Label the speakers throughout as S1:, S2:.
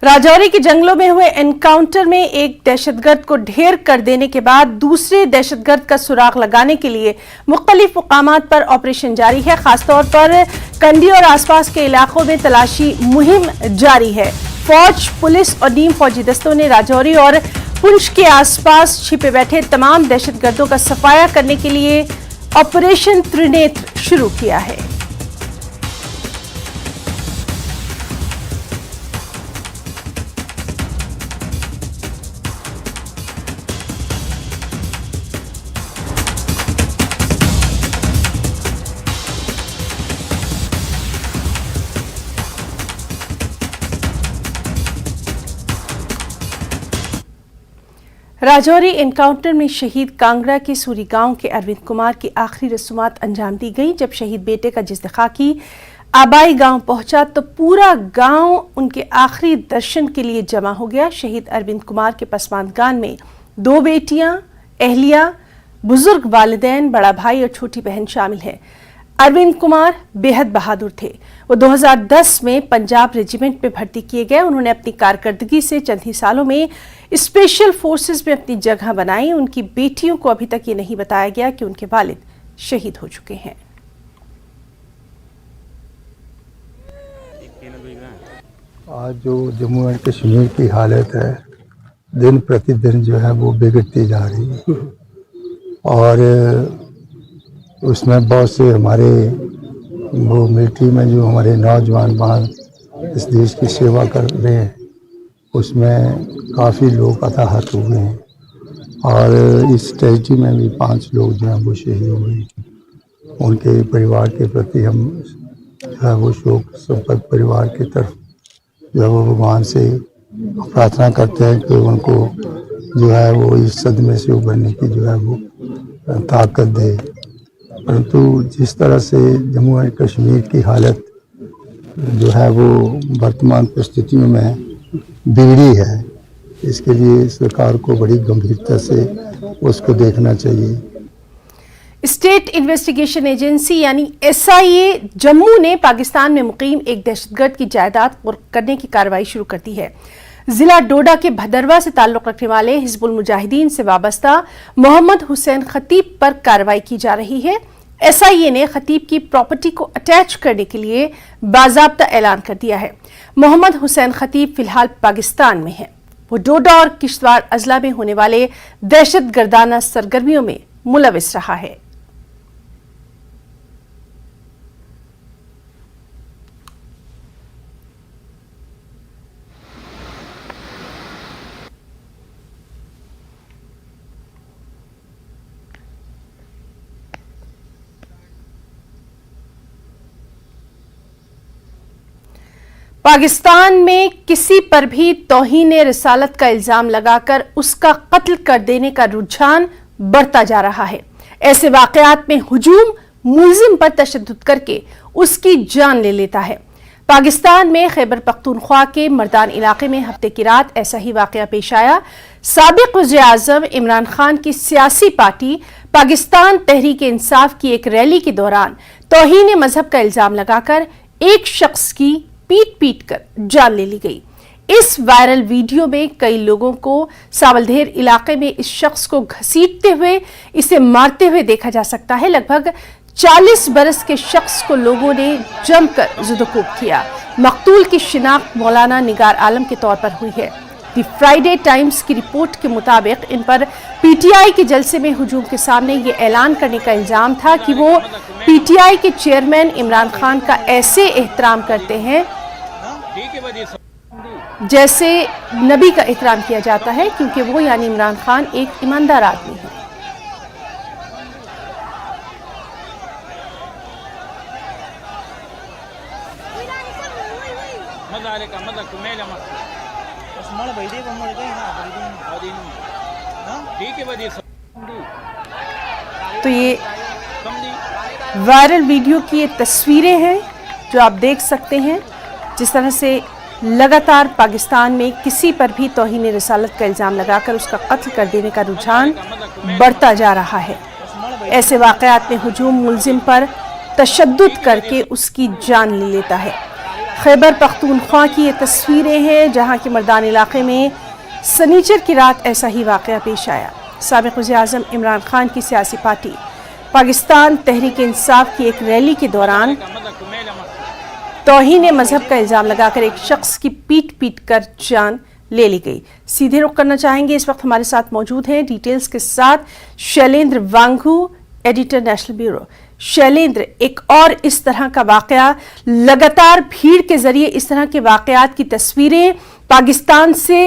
S1: राजौरी के जंगलों में हुए एनकाउंटर में एक दहशतगर्द को ढेर कर देने के बाद दूसरे दहशतगर्द का सुराग लगाने के लिए मुख्तलिफ मुकामात पर ऑपरेशन जारी है। खासतौर पर कंडी और आसपास के इलाकों में तलाशी मुहिम जारी है। फौज, पुलिस और नीम फौजी दस्तों ने राजौरी और पुंछ के आसपास छिपे बैठे तमाम दहशतगर्दों का सफाया करने के लिए ऑपरेशन त्रिनेत्र शुरू किया है। राजौरी एनकाउंटर में शहीद कांगड़ा के सूरी गांव के अरविंद कुमार की आखिरी रस्मात अंजाम दी गई। जब शहीद बेटे का जिस्तिखाकी आबाई गांव पहुंचा तो पूरा गांव उनके आखिरी दर्शन के लिए जमा हो गया। शहीद अरविंद कुमार के पसमानदगान में 2 बेटियां, अहलिया, बुजुर्ग वालिदैन, बड़ा भाई और छोटी बहन शामिल है। अरविंद कुमार बेहद बहादुर थे। वो 2010 में पंजाब रेजिमेंट में भर्ती किए गए। उन्होंने अपनी कारकर्दगी से चंद ही सालों में स्पेशल फोर्सेस में अपनी जगह बनाई। उनकी बेटियों को अभी तक ये नहीं बताया गया कि उनके वालिद शहीद हो चुके हैं।
S2: आज जो जम्मू एंड कश्मीर की हालत है, दिन प्रतिदिन जो है वो बिगड़ती जा रही है और उसमें बहुत से हमारे वो मिलिट्री में जो हमारे नौजवान बाहर इस देश की सेवा कर रहे हैं, उसमें काफ़ी लोग हताहत हुए हैं और इस ट्रेजेडी में भी 5 लोग जो हैं वो शहीद हुए। उनके परिवार के प्रति हम जो है वो शोक संपन्न परिवार की तरफ जो है वो भगवान से प्रार्थना करते हैं कि उनको जो है वो इस सदमे से उभरने की जो है वो ताकत दे। परंतु जिस तरह से जम्मू एंड कश्मीर की हालत जो है वो वर्तमान परिस्थितियों में बिगड़ी है, इसके लिए सरकार को बड़ी गंभीरता से उसको देखना चाहिए।
S1: स्टेट इन्वेस्टिगेशन एजेंसी यानी SIA जम्मू ने पाकिस्तान में मुकीम एक दहशतगर्द की जायदाद कुर्क करने की कार्रवाई शुरू कर दी है। जिला डोडा के भदरवा से ताल्लुक रखने वाले हिजबुल मुजाहिदीन से वाबस्ता मोहम्मद हुसैन खतीब पर कार्रवाई की जा रही है। SIA ने खतीब की प्रॉपर्टी को अटैच करने के लिए बाज़ाब्ता ऐलान कर दिया है। मोहम्मद हुसैन खतीब फिलहाल पाकिस्तान में है। वो डोडा और किश्तवाड़ अजला में होने वाले दहशतगर्दाना सरगर्मियों में मुलविस रहा है। पाकिस्तान में किसी पर भी तौहीन रिसालत का इल्जाम लगाकर उसका कत्ल कर देने का रुझान बढ़ता जा रहा है। ऐसे वाकयात में हुजूम मुलजिम पर तशद्दुद करके उसकी जान ले लेता है। पाकिस्तान में खैबर पख्तूनख्वा के मर्दान इलाके में हफ्ते की रात ऐसा ही वाकया पेश आया। साबिक वज़ीर-ए-आज़म इमरान खान की सियासी पार्टी पाकिस्तान तहरीक इंसाफ की एक रैली के दौरान तौहीन मजहब का इल्जाम लगाकर एक शख्स की पीट कर जान ले ली गई। इस वायरल वीडियो में कई लोगों को सावलधेर इलाके में इस शख्स को घसीटते हुए, इसे मारते हुए देखा जा सकता है। लगभग 40 बरस के शख्स को लोगों ने जमकर जुदोकूब किया। मकतूल की शिनाख्त मौलाना निगार आलम के तौर पर हुई है। द फ्राइडे टाइम्स की रिपोर्ट के मुताबिक इन पर PTI के जलसे में हुजूम के सामने ये ऐलान करने का इल्जाम था कि वो PTI के चेयरमैन इमरान खान का ऐसे एहतराम करते हैं जैसे नबी का एहतराम किया जाता है, क्योंकि वो यानी इमरान खान एक ईमानदार आदमी है। तो ये वायरल वीडियो की ये तस्वीरें हैं जो आप देख सकते हैं, जिस तरह से लगातार पाकिस्तान में किसी पर भी तौहीन रिसालत का इल्ज़ाम लगाकर उसका कत्ल कर देने का रुझान बढ़ता जा रहा है। ऐसे वाक़यात में हुजूम मुलजिम पर तशद्दुद करके उसकी जान ले लेता है। खैबर पख्तूनख्वा की ये तस्वीरें हैं जहां के मर्दान इलाके में सनीचर की रात ऐसा ही वाक़या पेश आया। साबिक़ वज़ीर-ए-आज़म इमरान खान की सियासी पार्टी पाकिस्तान तहरीक इंसाफ की एक रैली के दौरान तौहीन मजहब का इल्ज़ाम लगाकर एक शख्स की पीट कर जान ले ली गई। सीधे रुख करना चाहेंगे, इस वक्त हमारे साथ मौजूद हैं डिटेल्स के साथ शैलेंद्र वांगू, एडिटर नेशनल ब्यूरो। शैलेंद्र, एक और इस तरह का वाकया, लगातार भीड़ के जरिए इस तरह के वाकयात की तस्वीरें पाकिस्तान से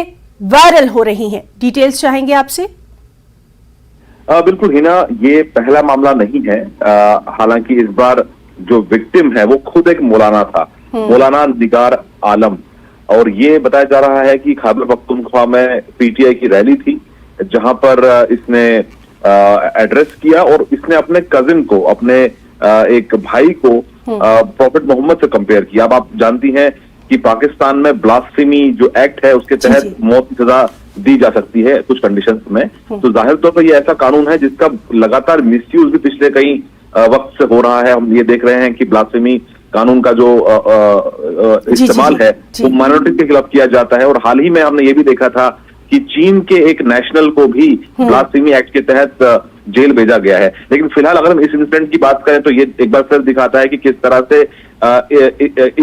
S1: वायरल हो रही हैं, डिटेल्स चाहेंगे आपसे।
S3: बिल्कुल हिना, ये पहला मामला नहीं है। हालांकि इस बार जो विक्टिम है वो खुद एक मौलाना था, मौलाना निगार आलम, और ये बताया जा रहा है कि खैबर पख्तूनख्वा में पीटीआई की रैली थी जहां पर इसने एड्रेस किया और इसने अपने कजिन को, अपने एक भाई को प्रॉफेट मोहम्मद से कंपेयर किया। अब आप जानती हैं कि पाकिस्तान में ब्लास्फेमी जो एक्ट है उसके तहत मौत की सजा दी जा सकती है कुछ कंडीशंस में। तो जाहिर तौर पर ये ऐसा कानून है जिसका लगातार मिसयूज भी पिछले कई वक्त से हो रहा है। हम ये देख रहे हैं कि ब्लास्फेमी कानून का जो इस्तेमाल है वो माइनॉरिटी के खिलाफ किया जाता है, और हाल ही में हमने ये भी देखा था कि चीन के एक नेशनल को भी ब्लास्फेमी एक्ट के तहत जेल भेजा गया है। लेकिन फिलहाल अगर हम इस इंसिडेंट की बात करें तो ये एक बार फिर दिखाता है कि किस तरह से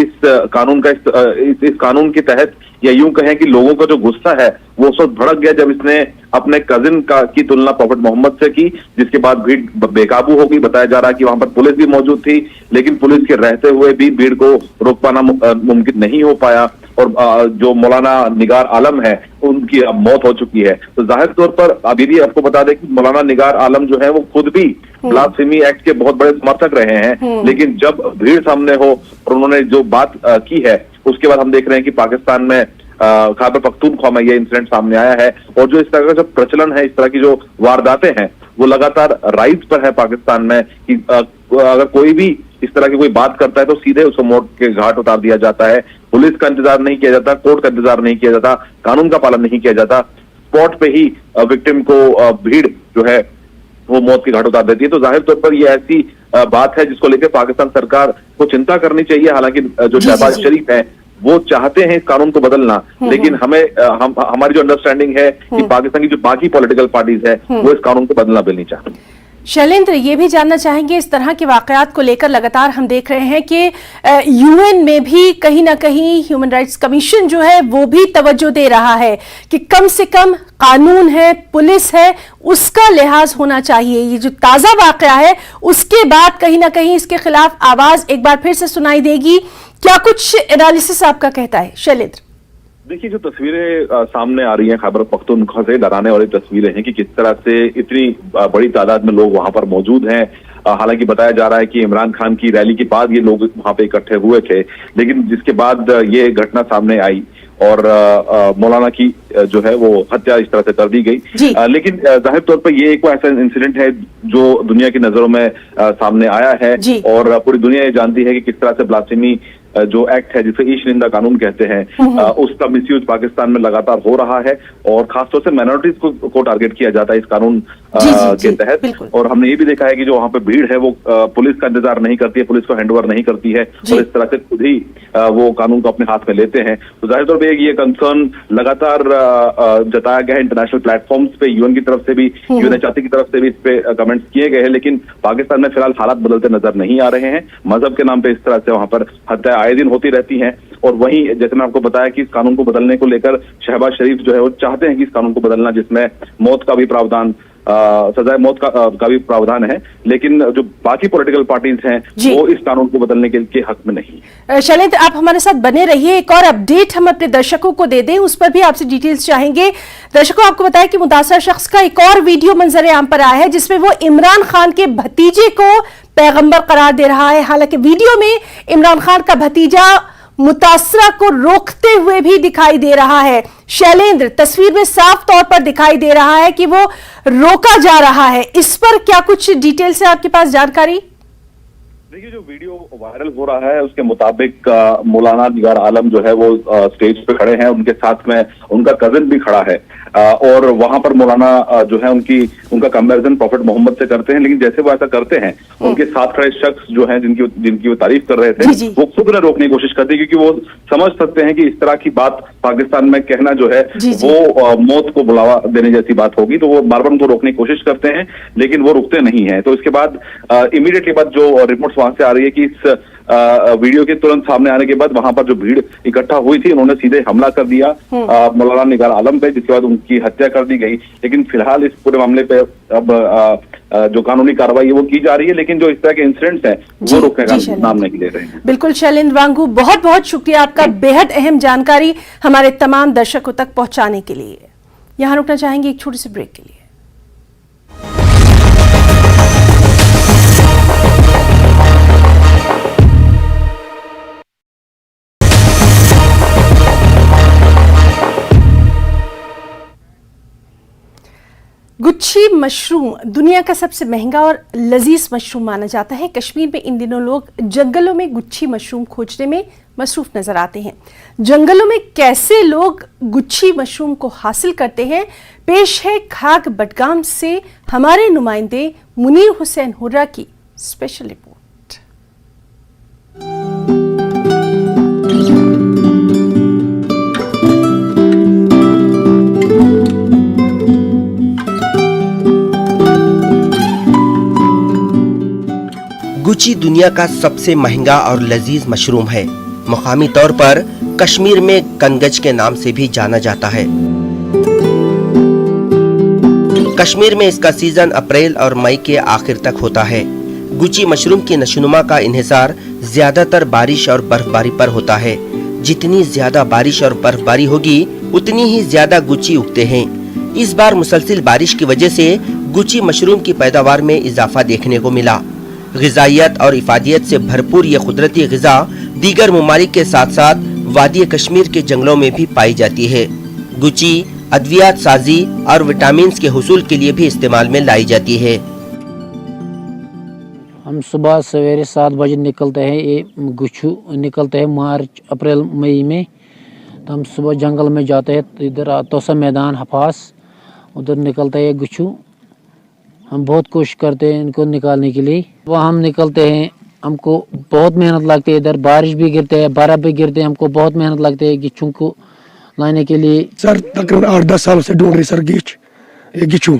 S3: इस कानून के तहत, या यूं कहें कि लोगों का जो गुस्सा है वो उस वक्त भड़क गया जब इसने अपने कजिन की तुलना प्रॉफेट मोहम्मद से की, जिसके बाद भीड़ बेकाबू हो गई। बताया जा रहा है कि वहां पर पुलिस भी मौजूद थी, लेकिन पुलिस के रहते हुए भी भीड़ को रोक पाना मुमकिन नहीं हो पाया, और जो मौलाना निगार आलम है उनकी अब मौत हो चुकी है। तो जाहिर तौर पर अभी भी आपको बता दें कि मौलाना निगार आलम जो है वो खुद भी ब्लास्फेमी एक्ट के बहुत बड़े समर्थक रहे हैं, लेकिन जब भीड़ सामने हो और उन्होंने जो बात की है उसके बाद हम देख रहे हैं कि पाकिस्तान में खैबर पख्तूनख्वा में ये इंसिडेंट सामने आया है, और जो इस तरह का जो प्रचलन है, इस तरह की जो वारदातें हैं वो लगातार राइज पर है पाकिस्तान में, कि अगर कोई भी इस तरह की कोई बात करता है तो सीधे उसको मौत के घाट उतार दिया जाता है। पुलिस का इंतजार नहीं किया जाता, कोर्ट का इंतजार नहीं किया जाता, कानून का पालन नहीं किया जाता, स्पॉट पे ही विक्टिम को भीड़ जो है वो मौत के घाट उतार देती है। तो जाहिर तौर पर ये ऐसी बात है जिसको लेकर पाकिस्तान सरकार को चिंता करनी चाहिए। हालांकि जो शहबाज शरीफ है वो चाहते हैं इस कानून को बदलना, लेकिन हमारी जो अंडरस्टैंडिंग है कि पाकिस्तान की जो बाकी पॉलिटिकल पार्टीज है वो इस कानून को बदलना भी नहीं चाहती।
S1: शैलेंद्र, ये भी जानना चाहेंगे, इस तरह के वाकयात को लेकर लगातार हम देख रहे हैं कि यूएन में भी कहीं ना कहीं ह्यूमन राइट्स कमीशन जो है वो भी तवज्जो दे रहा है कि कम से कम कानून है, पुलिस है, उसका लिहाज होना चाहिए। ये जो ताज़ा वाकया है उसके बाद कहीं ना कहीं इसके खिलाफ आवाज एक बार फिर से सुनाई देगी। क्या कुछ एनालिसिस आपका कहता है शैलेंद्र?
S3: देखिए, जो तस्वीरें सामने आ रही हैं खैबर पख्तूनख्वा से, डराने वाली तस्वीरें हैं कि किस तरह से इतनी बड़ी तादाद में लोग वहां पर मौजूद हैं। हालांकि बताया जा रहा है कि इमरान खान की रैली के बाद ये लोग वहां पे इकट्ठे हुए थे, लेकिन जिसके बाद ये घटना सामने आई और मौलाना की जो है वो हत्या इस तरह से कर दी गई। लेकिन जाहिर तौर पर ये एक ऐसा इंसिडेंट है जो दुनिया की नजरों में सामने आया है, और पूरी दुनिया ये जानती है कि किस तरह से ब्लास्फेमी जो एक्ट है जिसे ईश निंदा कानून कहते हैं उसका मिसयूज पाकिस्तान में लगातार हो रहा है, और खासतौर से माइनॉरिटीज को टारगेट किया जाता है इस कानून के तहत। और हमने ये भी देखा है कि जो वहां पे भीड़ है वो पुलिस का इंतजार नहीं करती है, पुलिस को हैंडओवर नहीं करती है, और इस तरह से खुद ही वो कानून को अपने हाथ में लेते हैं। तो जाहिर तौर पर ये कंसर्न लगातार जताया गया है इंटरनेशनल प्लेटफॉर्म्स पे, यूएन की तरफ से भी, यूएनएचआरसी की तरफ से भी इस पे कमेंट्स किए गए हैं, लेकिन पाकिस्तान में फिलहाल हालात बदलते नजर नहीं आ रहे हैं। मजहब के नाम पे इस तरह से वहां पर हत्या आए दिन होती रहती हैं, और वहीं जैसे मैं आपको बताया कि इस कानून को बदलने को लेकर शहबाज शरीफ जो है वो चाहते हैं कि इस कानून को बदलना, जिसमें मौत का भी प्रावधान, सजाए मौत का भी प्रावधान है, लेकिन जो बाकी पॉलिटिकल पार्टीज हैं वो इस कानून को बदलने के हक में नहीं।
S1: शैलेंद्र, आप हमारे साथ बने रहिए, एक और अपडेट हम अपने दर्शकों को दे दें, उस पर भी आपसे डिटेल्स चाहेंगे। दर्शकों, आपको बताया कि मुतासर शख्स का एक और वीडियो मंजर आम पर आया है जिसमें वो इमरान खान के भतीजे को पैगंबर करार दे रहा है। हालांकि वीडियो में इमरान खान का भतीजा मुतासरा को रोकते हुए भी दिखाई दे रहा है। शैलेंद्र, तस्वीर में साफ तौर पर दिखाई दे रहा है कि वो रोका जा रहा है। इस पर क्या कुछ डिटेल्स है आपके पास जानकारी?
S3: देखिए, जो वीडियो वायरल हो रहा है उसके मुताबिक मौलाना निगार आलम जो है वो स्टेज पे खड़े हैं, उनके साथ में उनका कजिन भी खड़ा है। और वहां पर मौलाना जो है उनका कंपैरिजन प्रॉफेट मोहम्मद से करते हैं, लेकिन जैसे वो ऐसा करते हैं उनके साथ खड़े शख्स जो हैं जिनकी वो तारीफ कर रहे थे वो खुद ने रोकने की कोशिश करते हैं, क्योंकि वो समझ सकते हैं कि इस तरह की बात पाकिस्तान में कहना जो है वो मौत को बुलावा देने जैसी बात होगी, तो वो बार बार उनको रोकने की कोशिश करते हैं, लेकिन वो रुकते नहीं है। तो इसके बाद इमीडिएटली बाद जो रिपोर्ट्स वहां से आ रही है कि इस वीडियो के तुरंत सामने आने के बाद वहां पर जो भीड़ इकट्ठा हुई थी उन्होंने सीधे हमला कर दिया मौलाना निगार आलम पे, जिसके बाद उनकी हत्या कर दी गई। लेकिन फिलहाल इस पूरे मामले पे अब जो कानूनी कार्रवाई है वो की जा रही है, लेकिन जो इस तरह के इंसिडेंट्स हैं वो रोकने का नाम नहीं ले रहे हैं।
S1: बिल्कुल शैलेंद्र वांगू, बहुत बहुत शुक्रिया आपका बेहद अहम जानकारी हमारे तमाम दर्शकों तक पहुंचाने के लिए। यहां रुकना चाहेंगे एक छोटे से ब्रेक के लिए। गुच्छी मशरूम दुनिया का सबसे महंगा और लजीज मशरूम माना जाता है। कश्मीर में इन दिनों लोग जंगलों में गुच्छी मशरूम खोजने में मसरूफ नजर आते हैं। जंगलों में कैसे लोग गुच्छी मशरूम को हासिल करते हैं, पेश है खाक बडगाम से हमारे नुमाइंदे मुनीर हुसैन हुर्रा की स्पेशल रिपोर्ट।
S4: गुच्छी दुनिया का सबसे महंगा और लजीज मशरूम है। मुकामी तौर पर कश्मीर में कनगज के नाम से भी जाना जाता है। कश्मीर में इसका सीजन अप्रैल और मई के आखिर तक होता है। गुच्छी मशरूम की नशोनुमा का इन्हिसार ज्यादातर बारिश और बर्फबारी पर होता है। जितनी ज्यादा बारिश और बर्फबारी होगी उतनी ही ज्यादा गुच्छी उगते हैं। इस बार मुसलसिल बारिश की वजह से गुच्छी मशरूम की पैदावार में इजाफा देखने को मिला। ग़िज़ाइयत और इफादियत से भरपूर ये कुदरती ग़िज़ा दीगर ममालिक के साथ साथ वादी कश्मीर के जंगलों में भी पाई जाती है। गुच्छी अद्वियात साजी और विटामिन के हुसूल के लिए भी इस्तेमाल में लाई जाती है।
S5: हम सुबह सवेरे 7 बजे निकलते हैं। ये गुच्छू निकलते हैं मार्च अप्रैल मई में। तो हम सुबह जंगल में जाते हैं, इधर तोसा मैदान हफास, उधर निकलते हैं गुच्छू। हम बहुत कोशिश करते हैं इनको निकालने के लिए। वहाँ हम निकलते हैं, हमको बहुत मेहनत लगती है। इधर बारिश भी गिरते हैं, बर्फ भी गिरते हैं, हमको बहुत मेहनत लगती है गिच्छू को लाने के लिए।
S6: सर तकरीबन 8-10 सालों से ढूंढ रहे सर गिच्छू।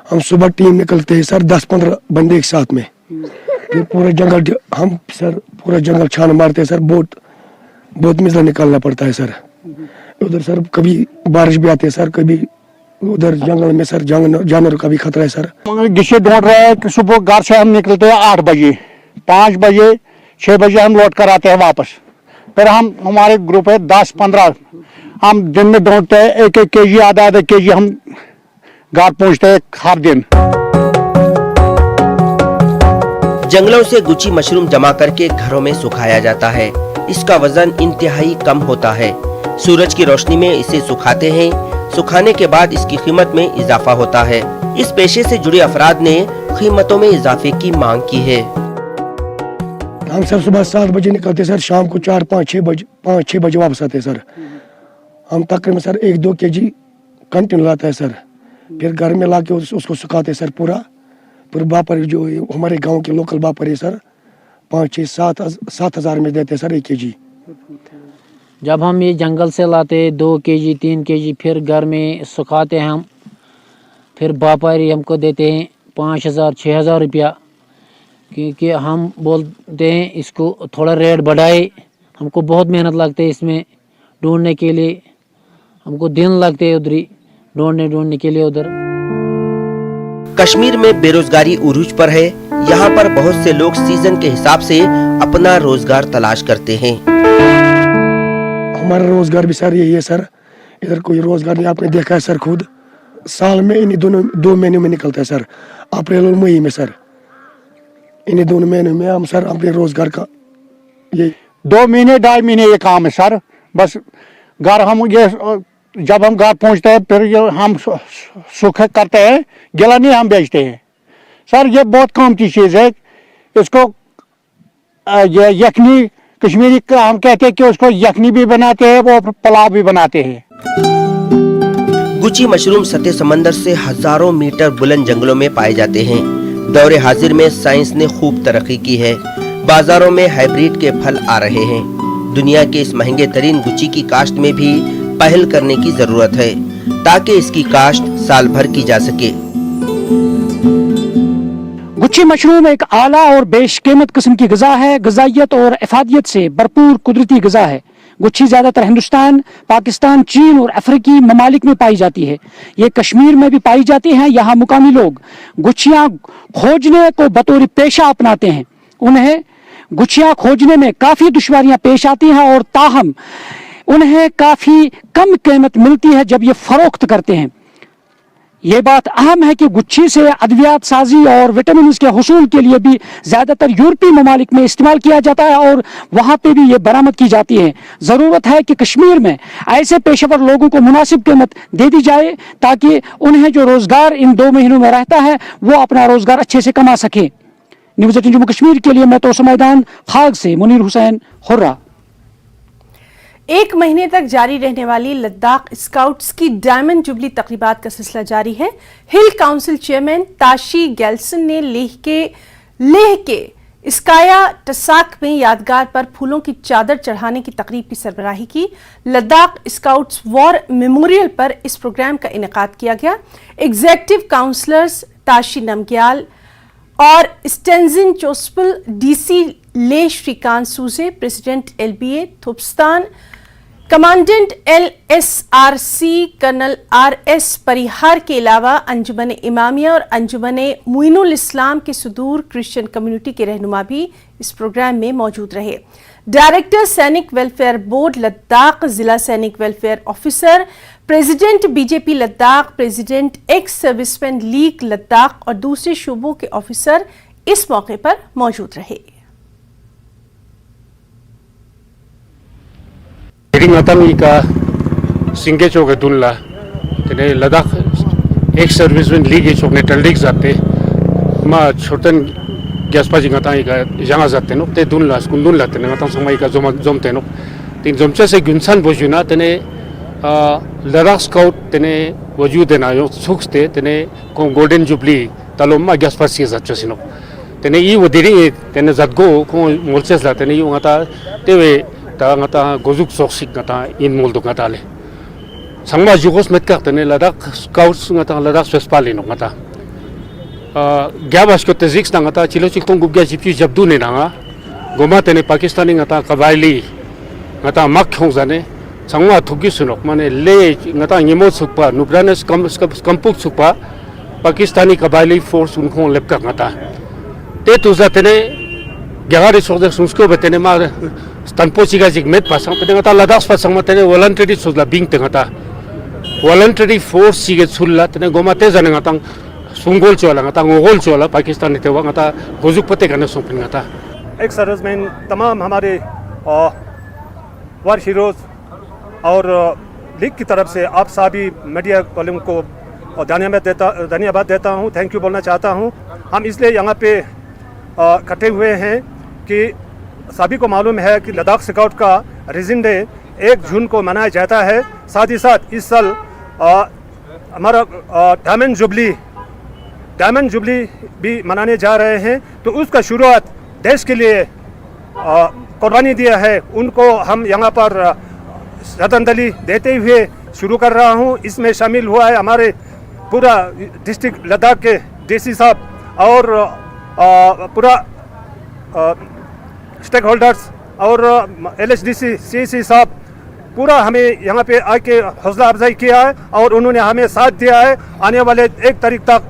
S6: हम सुबह टीम निकलते हैं सर, 10-15 बंदे एक साथ में, फिर पूरा जंगल हम सर पूरा जंगल छान मारते हैं सर। बहुत मिज़ला निकालना पड़ता है सर। उधर सर कभी बारिश भी आती है सर, कभी उधर जंगल में सर जानवर का भी खतरा है सर।
S7: गिच्छे ढूंढ रहे हैं कि सुबह घर से हम निकलते हैं 8 बजे, 5 बजे 6 बजे हम लौट कर आते हैं वापस। फिर हमारे ग्रुप है 10-15, हम दिन में ढूंढते हैं 1-1 केजी आधा केजी हम घर पहुंचते हैं हर दिन।
S4: जंगलों से गुच्छी मशरूम जमा करके घरों में सुखाया जाता है। इसका वजन इंतहाई कम होता है। सूरज की रोशनी में इसे सुखाते हैं। सुखाने के बाद इसकी कीमत में इजाफा होता है। इस पेशे से जुड़े अफराद ने कीमतों में इजाफे की मांग की है।
S6: हम सर सुबह 7 बजे निकलते सर, शाम को 5-6 बजे वापस आते सर। हम तकरीबन सर 1-2 केजी कंटिन्यू लाता है सर। फिर घर में ला के उसको सुखाते सर पूरा। फिर व्यापारी जो हमारे गांव के लोकल व्यापारी सर 5-6-7 हज़ार में देते सर 1 केजी।
S5: जब हम ये जंगल से लाते 2 केजी 3 केजी, फिर घर में सुखाते हैं हम, फिर व्यापारी हमको देते हैं 5,000-6 हज़ार रुपया, क्योंकि हम बोलते हैं इसको थोड़ा रेट बढ़ाए। हमको बहुत मेहनत लगती है इसमें ढूंढने के लिए, हमको दिन लगते हैं उधर ही ढूंढने के लिए उधर।
S4: कश्मीर में बेरोजगारी उरूज पर है। यहाँ पर बहुत से लोग सीजन के हिसाब से अपना रोजगार तलाश करते हैं।
S6: हमारा रोजगार भी सर यही है सर। इधर कोई रोजगार नहीं, आपने देखा है सर खुद। साल में इन्हीं 2 महीनों में निकलता है सर, अप्रैल और मई में सर। इन्हीं 2 महीनों में हम सर अपने रोजगार का ये
S7: 2 महीने 2.5 महीने ये काम है सर। बस घर हम ये जब हम घर पहुंचते हैं फिर ये हम सुख करते हैं, गिला नहीं हम बेचते हैं सर। ये बहुत कीमती चीज़ है। इसको ये यखनी कश्मीरी का हम कहते हैं कि उसको यखनी भी बनाते हैं, वो पुलाव भी बनाते हैं।
S4: गुची मशरूम सतह समंदर से हजारों मीटर बुलंद जंगलों में पाए जाते हैं। दौरे हाजिर में साइंस ने खूब तरक्की की है। बाजारों में हाइब्रिड के फल आ रहे हैं। दुनिया के इस महंगे तरीन गुची की काश्त में भी पहल करने की जरूरत है ताकि इसकी काश्त साल भर की जा सके।
S8: गुची मशरूम एक आला और बेशकीमत किस्म की ग़िज़ा है। ग़िज़ाइयत और इफादियत से भरपूर कुदरती ग़िज़ा है। गुच्छी ज्यादातर हिंदुस्तान, पाकिस्तान, चीन और अफ्रीकी ममालिक में पाई जाती है। ये कश्मीर में भी पाई जाती है। यहाँ मुकामी लोग गुच्छियाँ खोजने को बतौर पेशा अपनाते हैं। उन्हें गुच्छियाँ खोजने में काफ़ी दुश्वारियाँ पेश आती हैं और ताहम उन्हें काफ़ी कम कीमत मिलती है जब ये फ़रोख्त करते हैं। ये बात अहम है कि गुच्छी से अद्वियात साजी और विटामिन के हुसूल के लिए भी ज़्यादातर यूरोपीय ममालिक में इस्तेमाल किया जाता है और वहाँ पे भी ये बरामद की जाती है। ज़रूरत है कि कश्मीर में ऐसे पेशेवर लोगों को मुनासिब कीमत दे दी जाए ताकि उन्हें जो रोज़गार इन 2 महीनों में रहता है वो अपना रोज़गार अच्छे से कमा सके। न्यूज़ 18 जम्मू कश्मीर के लिए मैं तो मैदान खाग से मुनीर हुसैन हुर्रा।
S1: 1 महीने तक जारी रहने वाली लद्दाख स्काउट्स की डायमंड जुबली तकरीबात का सिलसिला जारी है। हिल काउंसिल चेयरमैन ताशी गैल्सन ने लेह के स्काया टसाक में यादगार पर फूलों की चादर चढ़ाने की तकरीब की सरबराही की। लद्दाख स्काउट्स वॉर मेमोरियल पर इस प्रोग्राम का इनेकाद किया गया। एग्जीक्यूटिव काउंसलर्स ताशी नमग्याल और Stanzin Chospel, DC Leh Shrikant Suse, president LBA Thupstan, commandant LSRC colonel RS Parihar के अलावा अंजुमन इमामिया और अंजुमन मुइनुल इस्लाम के सुदूर क्रिश्चियन कम्युनिटी के रहनुमा भी इस प्रोग्राम में मौजूद रहे। डायरेक्टर सैनिक वेलफेयर बोर्ड लद्दाख, जिला सैनिक welfare officer, president BJP Ladakh, president ex serviceman league Ladakh और दूसरे शोबों के ऑफिसर इस मौके पर मौजूद रहे।
S9: का सिंगे चौक दुल्ला तेने लद्दाख एक सर्विसमैन लीग चौक ने टल्डिक जाते मा छोटन गैसपाजी गता का जंगा जाते नो ते दुल्ला स्कुंदुल लाते ने गता समय का जोमते नो तीन जोमचे से गुनसान बोजुना तेने लद्दाख स्काउट तेने वजूद देना यो सुखते तेने को गोल्डन जुबली तलोमा गैसपासी जाचसिनो तेने ई वदिरी तेने जदगो को मोलसेस लाते ने यो गता तेवे ता गोजुक सोक्सिक गता इन मोल्दो गता ले संगमा जुगोस मेट का तने लद्दाख स्काउट्स गता लद्दाख स्पेसपाली नो गता ग्याबास को तेजिक्स ना गता चिलो चिलतों गुब्या जिपी जब्दू ने ना गोमा तने पाकिस्तानी गता कबायली गता मक खों जाने संगमा थुगी सुनो माने ले गता निमो सुपा नुब्रानस कंपुक सुपा पाकिस्तानी कबायली फोर्स उनको लेपका गता ते तुजा तने ग्यागारी सोदे सुस्को बतने मा stanpochi ga jigmet pasang pede ngata Ladakh pasang matene voluntary suzla bing te ngata voluntary force sige sulla tene gomate jane ngata sungol chola ngata ngogol chola Pakistan te wa ngata गोजुक पते करने सोपिन ngata
S10: एक serviceman तमाम हमारे war heroes और league की तरफ से आप सभी मीडिया कॉलम को धन्यवाद देता हूं, थैंक यू बोलना चाहता हूं। हम इसलिए यहाँ पे इकट्ठे हुए हैं कि सभी को मालूम है कि लद्दाख स्काउट का रीजन डे 1 जून को मनाया जाता है। साथ ही साथ इस साल हमारा डायमंड जुबली भी मनाने जा रहे हैं, तो उसका शुरुआत देश के लिए कुर्बानी दिया है उनको हम यहाँ पर श्रद्धांजलि देते हुए शुरू कर रहा हूँ। इसमें शामिल हुआ है हमारे पूरा डिस्ट्रिक्ट लद्दाख के DC साहब और पूरा स्टेक होल्डर्स और LHDC CC साहब पूरा हमें यहाँ पे आके हौसला अफजाई किया है और उन्होंने हमें साथ दिया है। आने वाले 1 तारीख तक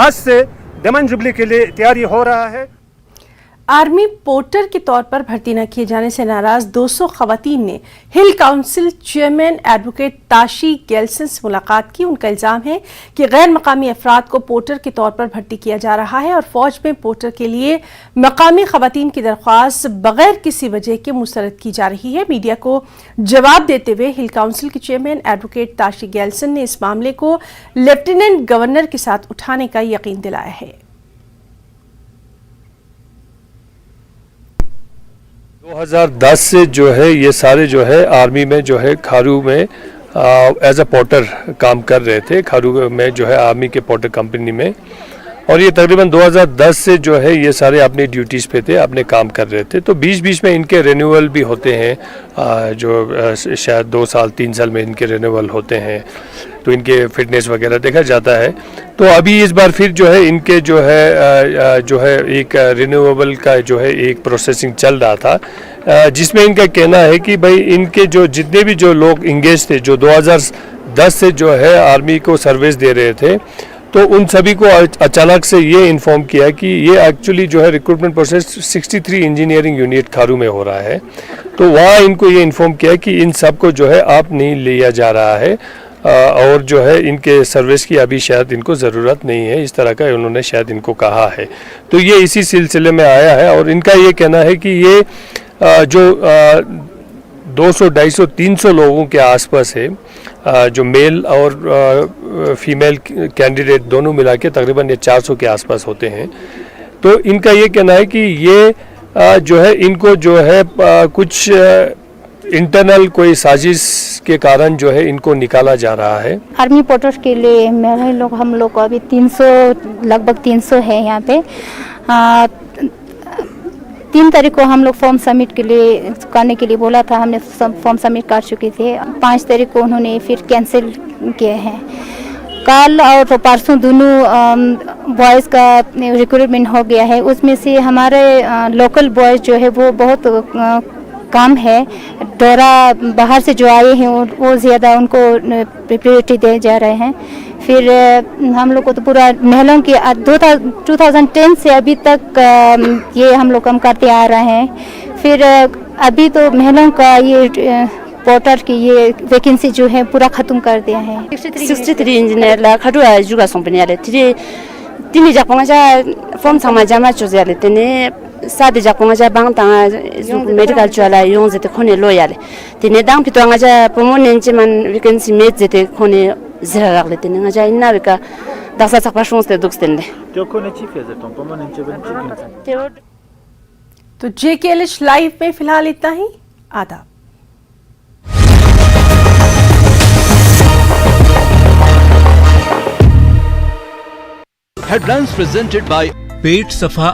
S10: आज से डायमंड जुबली के लिए तैयारी हो रहा है।
S1: आर्मी पोर्टर के तौर पर भर्ती न किए जाने से नाराज 200 खवातीन ने hill council chairman advocate Tashi Gyalson से मुलाकात की। उनका इल्जाम है कि गैर मकामी अफराद को पोर्टर के तौर पर भर्ती किया जा रहा है और फौज में पोर्टर के लिए मकामी खवातीन की दरख्वास्त बगैर किसी वजह के मुस्तरद की जा रही है। मीडिया को जवाब देते हुए हिल काउंसिल के चेयरमैन एडवोकेट ताशी गैल्सन ने इस मामले को लेफ्टिनेंट गवर्नर के साथ उठाने का यकीन दिलाया है।
S11: 2010 से जो है ये सारे जो है आर्मी में जो है खारू में एज अ पोर्टर काम कर रहे थे खारू में जो है आर्मी के पोर्टर कंपनी में, और ये तकरीबन 2010 से जो है ये सारे अपनी ड्यूटीज़ पे थे, अपने काम कर रहे थे। तो बीच बीच में इनके रिन्यूअल भी होते हैं, जो शायद 2 साल 3 साल में इनके रिन्यूअल होते हैं, तो इनके फिटनेस वगैरह देखा जाता है। तो अभी इस बार फिर जो है इनके जो है एक रिन्यूएबल का जो है एक प्रोसेसिंग चल रहा था, जिसमें इनका कहना है कि भाई इनके जो जितने भी जो लोग इंगेज थे, जो 2010 से जो है आर्मी को सर्विस दे रहे थे, तो उन सभी को अचानक से ये इन्फॉर्म किया कि ये एक्चुअली जो है रिक्रूटमेंट प्रोसेस 63 इंजीनियरिंग यूनिट खारू में हो रहा है। तो वहाँ इनको ये इन्फॉर्म किया कि इन सब को जो है आप नहीं लिया जा रहा है, और जो है इनके सर्विस की अभी शायद इनको ज़रूरत नहीं है, इस तरह का उन्होंने शायद इनको कहा है। तो ये इसी सिलसिले में आया है, और इनका ये कहना है कि ये जो 200, 250, 300 लोगों के आसपास है, जो मेल और फीमेल कैंडिडेट दोनों मिला के तकरीबन ये 400 के आसपास होते हैं। तो इनका ये कहना है कि ये जो है इनको जो है कुछ इंटरनल कोई साजिश के कारण जो है इनको निकाला जा रहा है।
S12: आर्मी पोर्टर्स के लिए मेरे लोग हम लोग को अभी 300 लगभग 300 है यहाँ पे। 3 तारीख को हम लोग फॉर्म सबमिट के लिए करने के लिए बोला था, हमने फॉर्म सबमिट कर चुके थे। 5 तारीख को उन्होंने फिर कैंसिल किए हैं। कल और परसों दोनों बॉयज़ का रिक्रूटमेंट हो गया है, उसमें से हमारे लोकल बॉयज़ जो है वो बहुत कम है। डोरा बाहर से जो आए हैं वो ज़्यादा उनको प्रायोरिटी दिए जा रहे हैं। फिर हम लोग को तो पूरा महिलाओं की 2010 से अभी तक ये हम लोग काम करते आ रहे हैं। फिर अभी तो महिलाओं का ये पोर्टर की ये वैकेंसी जो है पूरा ख़त्म कर दिया है।
S13: 63 इंजीनियर ला खडुआ जुगा सोंपने आले तिनी जापोंगा जा फॉर्म सामा जामा चोजियाले तेने सादे जापोंगा जा बांग तांगा मेडिकल चुआला यों जेते खोने लोयाले तिने दांग पितोंगा जा प्रमोशन जेमान वैकेंसी मेट जेते खोने जिरा लागले तिने nga ja inna beka dasa sakpa shonste dukstende
S14: त्यो खोने चीफ है तो प्रमोशन जेबन
S1: तो JKLH लाइव में फिलहाल इतना ही। आदाब।
S15: Headlines presented by
S16: पेट सफा